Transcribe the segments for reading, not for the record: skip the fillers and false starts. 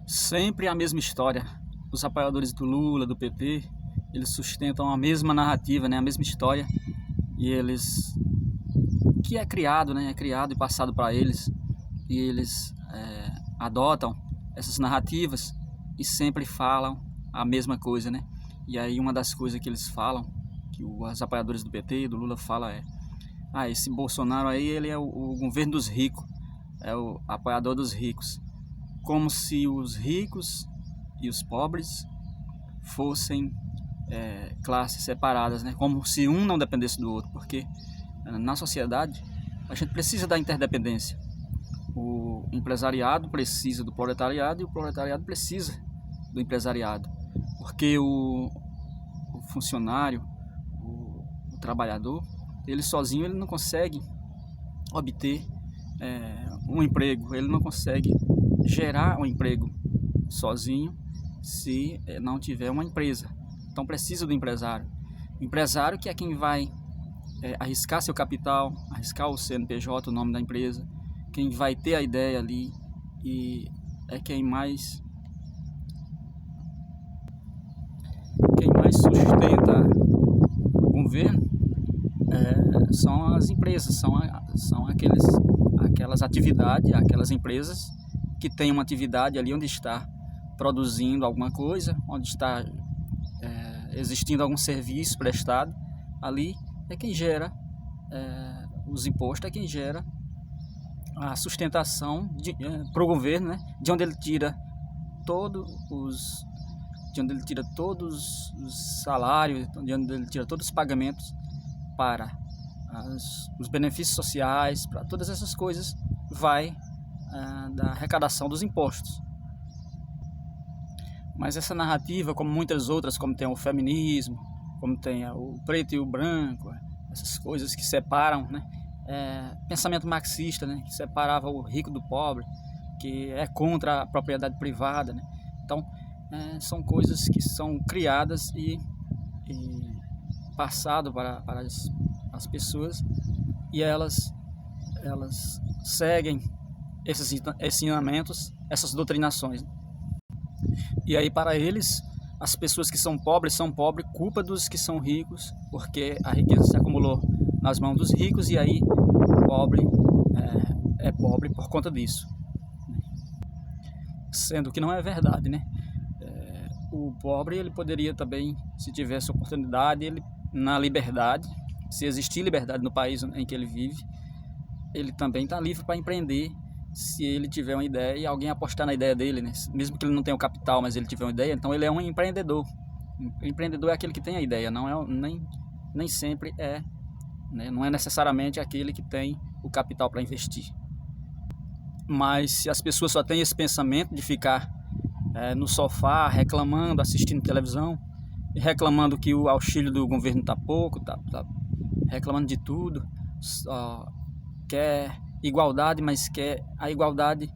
Sempre a mesma história. Os apoiadores do Lula, do PT, eles sustentam a mesma narrativa, né? A mesma história. E eles... que é criado, né? É criado e passado para eles. E eles adotam essas narrativas e sempre falam a mesma coisa, né? E aí uma das coisas que eles falam, que os apoiadores do PT, do Lula, falam esse Bolsonaro aí, ele é o governo dos ricos, é o apoiador dos ricos. Como se os ricos e os pobres fossem classes separadas, né? Como se um não dependesse do outro, porque na sociedade a gente precisa da interdependência. O empresariado precisa do proletariado e o proletariado precisa do empresariado, porque o funcionário, o trabalhador, ele sozinho ele não consegue obter um emprego, ele não consegue gerar um emprego sozinho se não tiver uma empresa. Então precisa do empresário. O empresário que é quem vai arriscar seu capital, arriscar o CNPJ, o nome da empresa, quem vai ter a ideia ali e é quem mais sustenta o governo. São as empresas, são aquelas atividades, aquelas empresas que têm uma atividade ali onde está produzindo alguma coisa, onde está existindo algum serviço prestado. Ali é quem gera os impostos, é quem gera a sustentação para o governo, né? De onde ele tira todos os salários, de onde ele tira todos os pagamentos para os benefícios sociais, para todas essas coisas, vai da arrecadação dos impostos. Mas essa narrativa, como muitas outras, como tem o feminismo, como tem o preto e o branco, essas coisas que separam, né? Pensamento marxista, né? Que separava o rico do pobre, que é contra a propriedade privada, né? Então, são coisas que são criadas e passado para as pessoas, e elas seguem esses ensinamentos, essas doutrinações. E aí para eles, as pessoas que são pobres culpa dos que são ricos, porque a riqueza se acumulou nas mãos dos ricos, e aí o pobre é pobre por conta disso. Sendo que não é verdade, né? O pobre, ele poderia também, se tivesse oportunidade, ele na liberdade, se existir liberdade no país em que ele vive, ele também está livre para empreender, se ele tiver uma ideia e alguém apostar na ideia dele, né? Mesmo que ele não tenha o capital, mas ele tiver uma ideia, então ele é um empreendedor. O empreendedor é aquele que tem a ideia, nem sempre né? Não é necessariamente aquele que tem o capital para investir. Mas se as pessoas só têm esse pensamento de ficar no sofá reclamando, assistindo televisão, reclamando que o auxílio do governo está pouco, tá reclamando de tudo, só quer igualdade, mas quer a igualdade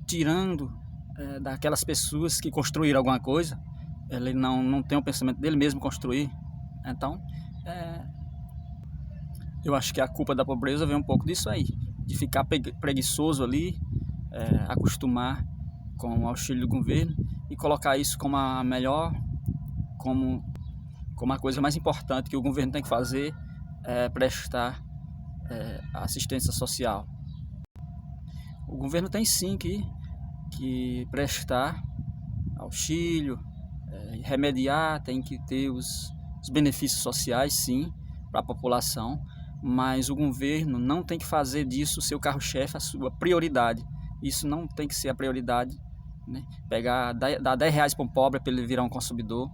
tirando daquelas pessoas que construíram alguma coisa. Ele não tem o pensamento dele mesmo construir. Então eu acho que a culpa da pobreza vem um pouco disso aí, de ficar preguiçoso ali, acostumar com o auxílio do governo e colocar isso como a melhor, como a coisa mais importante que o governo tem que fazer, prestar assistência social. O governo tem sim que prestar auxílio, remediar, tem que ter os benefícios sociais sim para a população, mas o governo não tem que fazer disso o seu carro-chefe, a sua prioridade. Isso não tem que ser a prioridade, né? Dar 10 reais para um pobre para ele virar um consumidor,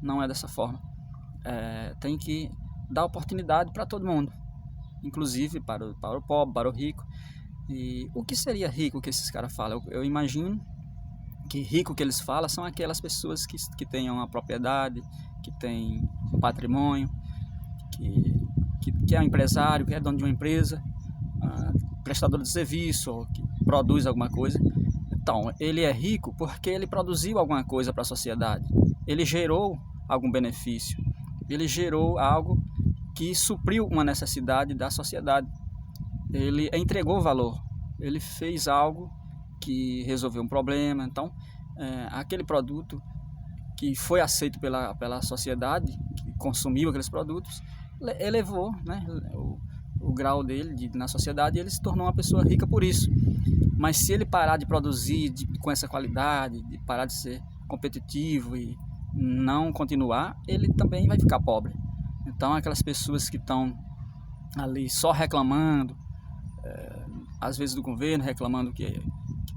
não é dessa forma. Tem que dar oportunidade para todo mundo, inclusive para o pobre, para o rico. E o que seria rico que esses caras falam? Eu imagino que rico que eles falam são aquelas pessoas que tenham a propriedade, que têm um patrimônio, que é um empresário, que é dono de uma empresa, prestador de serviço, ou que produz alguma coisa. Então, ele é rico porque ele produziu alguma coisa para a sociedade, ele gerou algum benefício, ele gerou algo que supriu uma necessidade da sociedade, ele entregou valor, ele fez algo que resolver um problema. Então, aquele produto que foi aceito pela sociedade, que consumiu aqueles produtos, elevou, né, o grau dele na sociedade, e ele se tornou uma pessoa rica por isso. Mas se ele parar de produzir com essa qualidade, de parar de ser competitivo e não continuar, ele também vai ficar pobre. Então, aquelas pessoas que estão ali só reclamando, às vezes do governo, reclamando que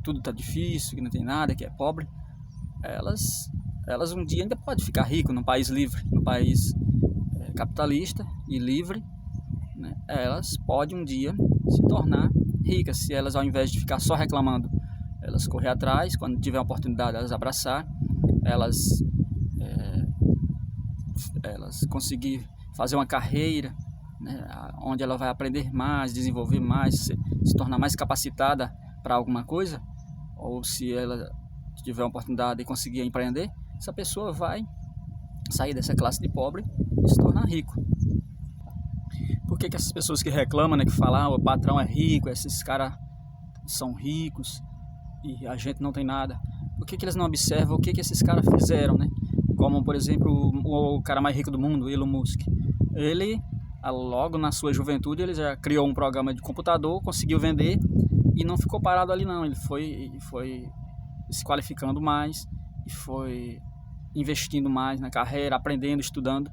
tudo está difícil, que não tem nada, que é pobre, elas um dia ainda podem ficar ricas num país livre, num país capitalista e livre, né? Elas podem um dia se tornar ricas, se elas, ao invés de ficar só reclamando, elas correr atrás, quando tiver a oportunidade, elas abraçar, elas conseguir fazer uma carreira, né, onde ela vai aprender mais, desenvolver mais, se tornar mais capacitada para alguma coisa, ou se ela tiver a oportunidade de conseguir empreender, essa pessoa vai sair dessa classe de pobre e se tornar rico. Por que essas pessoas que reclamam, né, que falam, o patrão é rico, esses caras são ricos e a gente não tem nada? Por que eles não observam o que esses caras fizeram, né? Como, por exemplo, o cara mais rico do mundo, Elon Musk. Ele, logo na sua juventude, ele já criou um programa de computador, conseguiu vender e não ficou parado ali não. Ele foi se qualificando mais e foi investindo mais na carreira, aprendendo, estudando.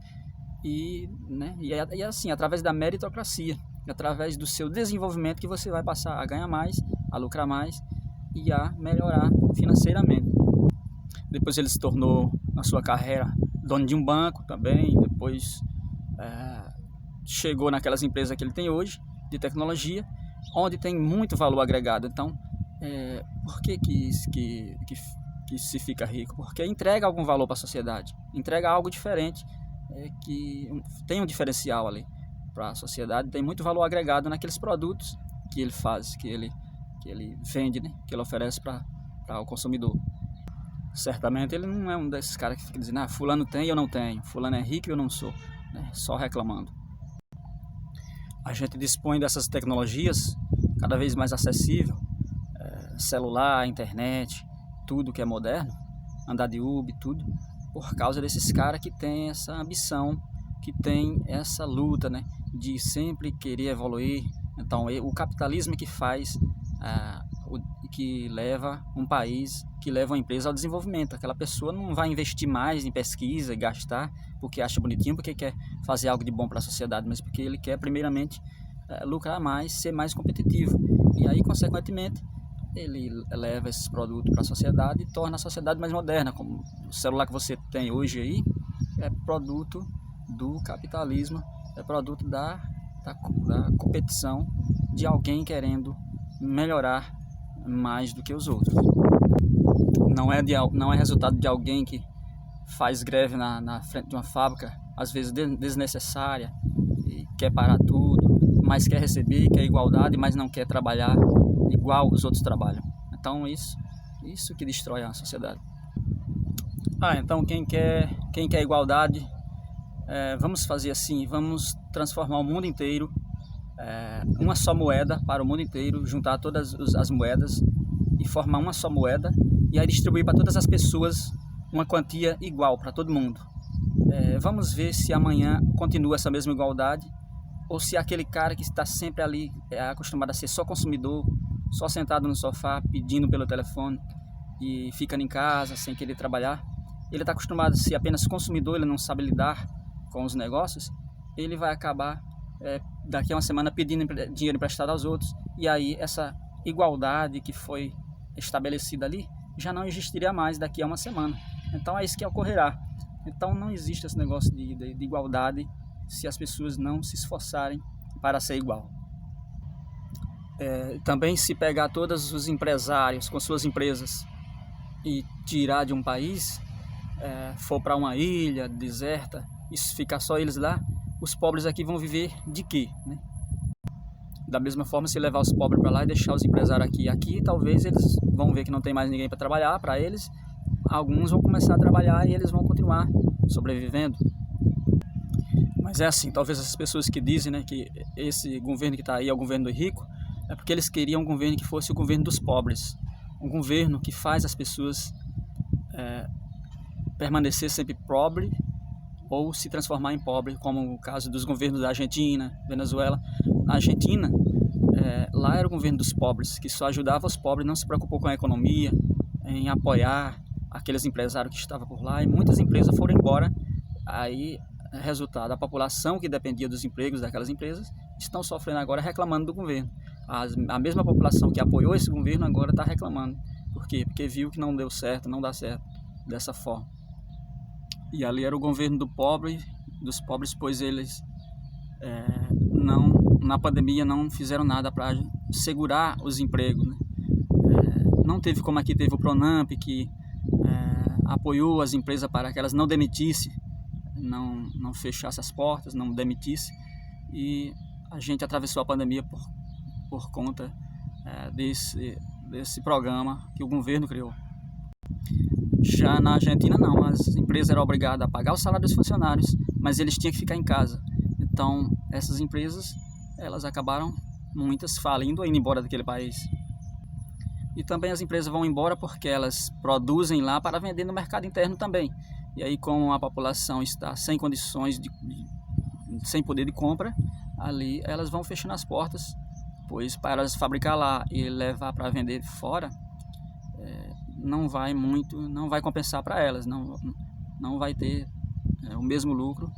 E assim, através da meritocracia, através do seu desenvolvimento, que você vai passar a ganhar mais, a lucrar mais e a melhorar financeiramente. Depois ele se tornou, na sua carreira, dono de um banco também. Depois chegou naquelas empresas que ele tem hoje, de tecnologia, onde tem muito valor agregado. Então, por que se fica rico? Porque entrega algum valor para a sociedade, entrega algo diferente, que tem um diferencial ali para a sociedade, tem muito valor agregado naqueles produtos que ele faz, que ele vende, né? Que ele oferece para o consumidor. Certamente ele não é um desses caras que fica dizendo, fulano tem e eu não tenho, fulano é rico e eu não sou, né? Só reclamando. A gente dispõe dessas tecnologias cada vez mais acessível, celular, internet, tudo que é moderno, andar de Uber, tudo, por causa desses caras que tem essa ambição, que tem essa luta, né, de sempre querer evoluir. Então, o capitalismo que faz, que leva um país, que leva uma empresa ao desenvolvimento. Aquela pessoa não vai investir mais em pesquisa e gastar porque acha bonitinho, porque quer fazer algo de bom para a sociedade, mas porque ele quer, primeiramente, lucrar mais, ser mais competitivo. E aí, consequentemente, ele leva esses produtos para a sociedade e torna a sociedade mais moderna. Como o celular que você tem hoje aí é produto do capitalismo, é produto da competição de alguém querendo melhorar mais do que os outros. Não é resultado de alguém que faz greve na frente de uma fábrica, às vezes desnecessária, e quer parar tudo, mas quer receber, quer igualdade, mas não quer trabalhar igual os outros trabalham. Então isso que destrói a sociedade. Então quem quer igualdade, vamos fazer assim, vamos transformar o mundo inteiro, uma só moeda para o mundo inteiro, juntar todas as moedas e formar uma só moeda, e aí distribuir para todas as pessoas uma quantia igual para todo mundo. Vamos ver se amanhã continua essa mesma igualdade, ou se aquele cara que está sempre ali, acostumado a ser só consumidor, só sentado no sofá, pedindo pelo telefone e ficando em casa sem querer trabalhar, ele está acostumado a ser apenas consumidor, ele não sabe lidar com os negócios, ele vai acabar daqui a uma semana pedindo dinheiro emprestado aos outros, e aí essa igualdade que foi estabelecida ali já não existiria mais daqui a uma semana. Então é isso que ocorrerá. Então não existe esse negócio de igualdade se as pessoas não se esforçarem para ser igual. Também, se pegar todos os empresários com suas empresas e tirar de um país, for para uma ilha deserta e ficar só eles lá, os pobres aqui vão viver de quê, né? Da mesma forma, se levar os pobres para lá e deixar os empresários aqui, talvez eles vão ver que não tem mais ninguém para trabalhar para eles. Alguns vão começar a trabalhar e eles vão continuar sobrevivendo. Mas é assim, talvez essas pessoas que dizem, né, que esse governo que está aí é o governo do rico, é porque eles queriam um governo que fosse o governo dos pobres. um governo que faz as pessoas permanecer sempre pobre ou se transformar em pobre, como o caso dos governos da Argentina, Venezuela. Na Argentina, lá era o governo dos pobres, que só ajudava os pobres, não se preocupou com a economia, em apoiar aqueles empresários que estavam por lá, e muitas empresas foram embora. Aí, resultado, a população que dependia dos empregos daquelas empresas estão sofrendo agora, reclamando do governo. A mesma população que apoiou esse governo agora está reclamando. Por quê? Porque viu que não deu certo, não dá certo dessa forma. E ali era o governo dos pobres, pois eles na pandemia não fizeram nada para segurar os empregos, né? Não teve como aqui teve o Pronamp, que apoiou as empresas para que elas não demitissem, não fechassem as portas, não demitissem. E a gente atravessou a pandemia por conta desse programa que o governo criou. Já na Argentina não, as empresas eram obrigadas a pagar o salário dos funcionários, mas eles tinham que ficar em casa. Então essas empresas, elas acabaram muitas falindo ou indo embora daquele país. E também as empresas vão embora porque elas produzem lá para vender no mercado interno também. E aí, como a população está sem condições, sem poder de compra, ali elas vão fechando as portas, pois para elas fabricar lá e levar para vender fora, não vai compensar para elas, não vai ter o mesmo lucro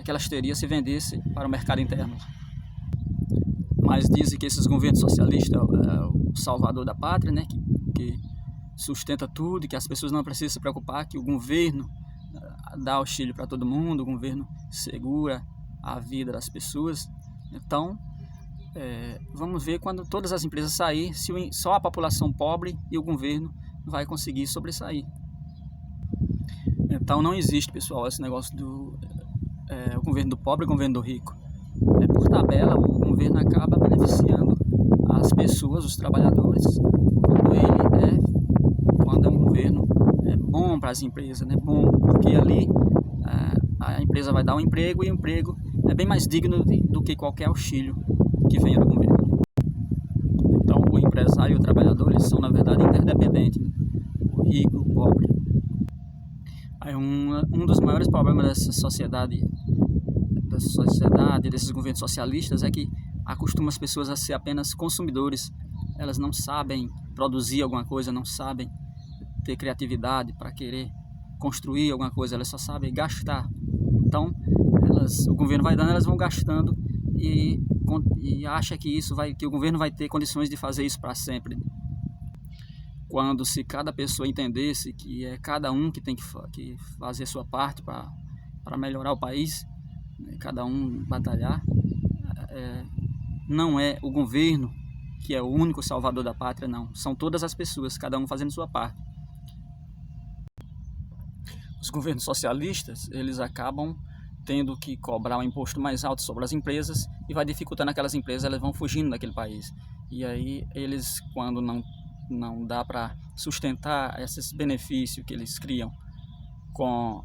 que elas teriam se vendesse para o mercado interno. Mas dizem que esses governos socialistas é o salvador da pátria, né? Que sustenta tudo, que as pessoas não precisam se preocupar, que o governo dá auxílio para todo mundo, o governo segura a vida das pessoas. Então, vamos ver quando todas as empresas saírem, se só a população pobre e o governo vai conseguir sobressair. Então não existe, pessoal, esse negócio do o governo do pobre e o governo do rico. Por tabela, o governo acaba beneficiando as pessoas, os trabalhadores, quando é um governo bom para as empresas, né? Bom, porque ali a empresa vai dar um emprego, e o emprego é bem mais digno do que qualquer auxílio que venha do governo. Então o empresário e o trabalhador, eles são na verdade interdependentes, né? O rico e o pobre. Aí um dos maiores problemas dessa sociedade, desses governos socialistas, é que acostuma as pessoas a ser apenas consumidores. Elas não sabem produzir alguma coisa, não sabem ter criatividade para querer construir alguma coisa, elas só sabem gastar. Então o governo vai dando, elas vão gastando e acha que que o governo vai ter condições de fazer isso para sempre. Quando se cada pessoa entendesse que é cada um que tem que fazer sua parte para melhorar o país, né, cada um batalhar, não é o governo que é o único salvador da pátria, não. São todas as pessoas, cada um fazendo sua parte. Os governos socialistas, eles acabam tendo que cobrar um imposto mais alto sobre as empresas e vai dificultando aquelas empresas, elas vão fugindo daquele país. E aí eles, quando não dá para sustentar esses benefícios que eles criam com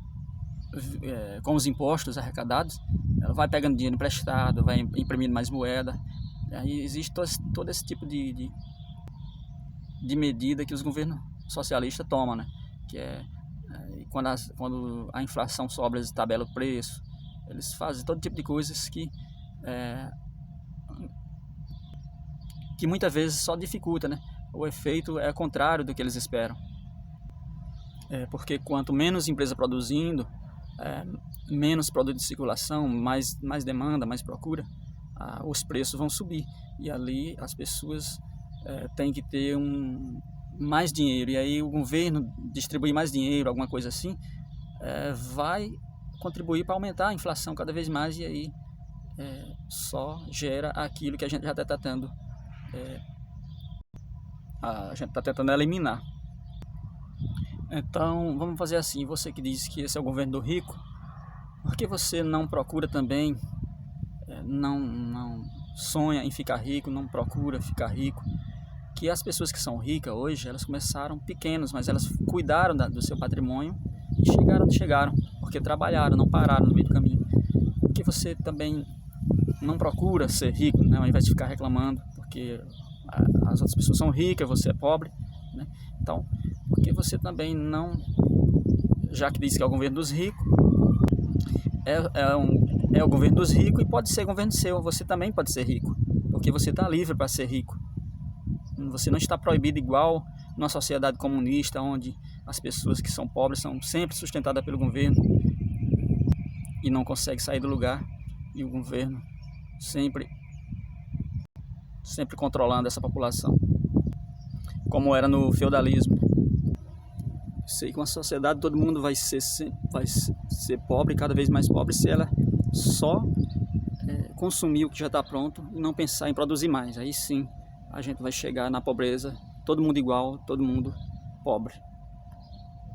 os impostos arrecadados, ela vai pegando dinheiro emprestado, vai imprimindo mais moeda. Aí existe todo esse tipo de medida que os governos socialistas tomam, né? Que quando a inflação sobe, eles tabelam o preço, eles fazem todo tipo de coisas que muitas vezes só dificulta, né? O efeito é contrário do que eles esperam. Porque quanto menos empresa produzindo, menos produto de circulação, mais demanda, mais procura, os preços vão subir. E ali as pessoas têm que ter mais dinheiro. E aí o governo distribuir mais dinheiro, alguma coisa assim, vai contribuir para aumentar a inflação cada vez mais. E aí só gera aquilo que a gente já está tratando. A gente está tentando eliminar. Então vamos fazer assim: você que diz que esse é o governo do rico, por que você não procura também, não sonha em ficar rico, não procura ficar rico? Que as pessoas que são ricas hoje, elas começaram pequenos, mas elas cuidaram do seu patrimônio e chegaram onde chegaram, porque trabalharam, não pararam no meio do caminho. Por que você também não procura ser rico, né, ao invés de ficar reclamando porque as outras pessoas são ricas, você é pobre? né? Então, por que você também não, já que diz que é o governo dos ricos, é o governo dos ricos e pode ser governo seu, você também pode ser rico, porque você está livre para ser rico. Você não está proibido igual numa sociedade comunista, onde as pessoas que são pobres são sempre sustentadas pelo governo e não conseguem sair do lugar, e o governo sempre controlando essa população, como era no feudalismo. Sei que uma sociedade todo mundo vai ser pobre, cada vez mais pobre, se ela só consumir o que já está pronto e não pensar em produzir mais. Aí sim a gente vai chegar na pobreza, todo mundo igual, todo mundo pobre.